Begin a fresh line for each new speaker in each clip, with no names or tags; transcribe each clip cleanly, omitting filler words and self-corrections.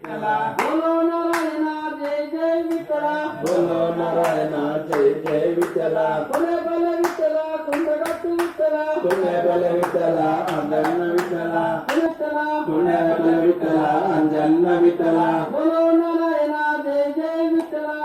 बोलो नारायण जय जय विठ्ठला
बोलो नारायण जय जय विठ्ठला
पुणे बल विठ्ठला कुंडगट्टू विठ्ठला
पुण्य बल विठ्ठला अंजन विठ्ठला
विठ्ठला
पुण्य बल विठ्ठला अंजन विठ्ठला
बोलो नारायण जय जय विठ्ठला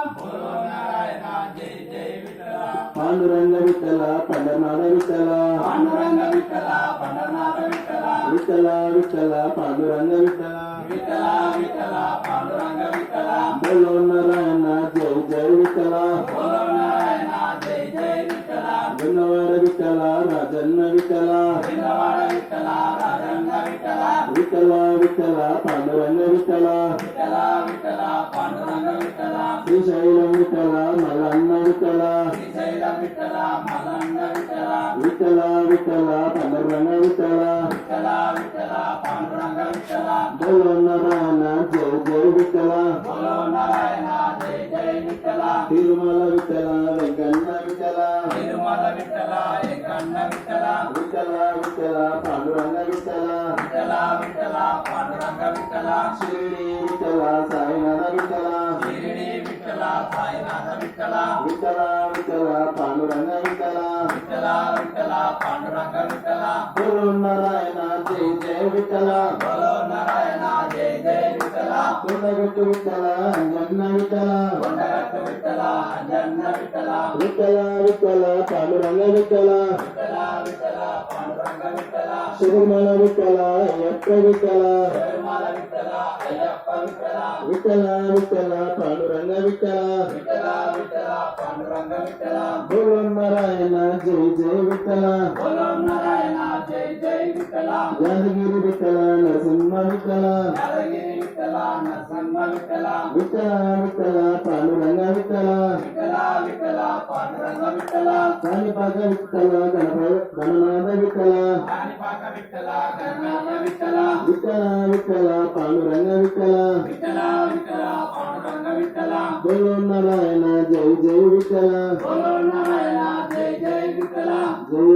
पांडुरंग विठ्ठला पंढरनाथ विठ्ठला
पांडुरंग विठ्ठला पंढरनाथ विठ्ठला
विठ्ठला विठ्ठला पांडुरंग विठ्ठला
विठ्ठला विठ्ठला पांडुरंग विठ्ठला
बोलो नारायण जय जय विठ्ठला
बोलो नारायण जय जय विठ्ठला
विनवाड विठ्ठला राजन विठ्ठला
विठ्ठला विठ्ठला राजंग विठ्ठला
विठ्ठला विठ्ठला पांडुरंग विठ्ठला
विठ्ठला विठ्ठला पांडुरंग विठ्ठला
श्रीशैलम विठ्ठला मल्लान्न विठ्ठला
श्रीशैल विठ्ठला मलंग विठ्ठला
विठ्ठला विठ्ठला पांडुरंग विठ्ठला
विठ्ठला विठ्ठला पांडुरंग विठ्ठला
बोलो नारायण जय जय विठ्ठला
बोलो नारायण जय जय विठ्ठला
तिरुमला विठ्ठला वेंकन्न विठ्ठला
तिरुमल विठ्ठला एकंड विठ्ठला
विठ्ठला विठ्ठला पांडुरंग विठ्ठला
विठ्ठला विठ्ठला पांडुरंग विठ्ठला
शिर्डी विठ्ठला साईनाथ विठ्ठला
शिर्डी विठ्ठला साईनाथ विठ्ठला
विठ्ठला विठ्ठला पांडुरंग विठ्ठला
विठ्ठला विठ्ठला पांडुरंग विठ्ठला
बोलो नारायण जय जय विठ्ठला
बोलो नारायण जय जय विठ्ठला
कुंडगट्टू विठ्ठला अंजन विठ्ठला
కొండగట్టు విఠల అంజన్న విఠల
విఠల విఠల పాండురంగ విఠల
విఠల విఠల పాండురంగ విఠల
శబరిమల విఠల అయ్యప్ప విఠల
తిరుమల విఠల అయ్యప్ప విఠల
విఠల విఠల పాండురంగ విఠల
విఠల విఠల పాండురంగ విఠల
బోలో నారాయణ జై జై విఠల
బోలో నారాయణ జై జై విఠల
యాదగిరి విఠల నరసింహ విఠల
యాదగిరి విఠల నరసింహ విఠల
విఠల విఠల పాండురంగ విఠల
విఠల విఠల పాండురంగ విఠల
కాణిపాక విఠల గణనాథ విఠల
కాణిపాక విఠల గణనాథ విఠల
విఠల విఠల పాండురంగ విఠల
విఠల విఠల పాండురంగ విఠల
బోలో నారాయణ జై జై విఠల
బోలో నారాయణ జై జై విఠల
జై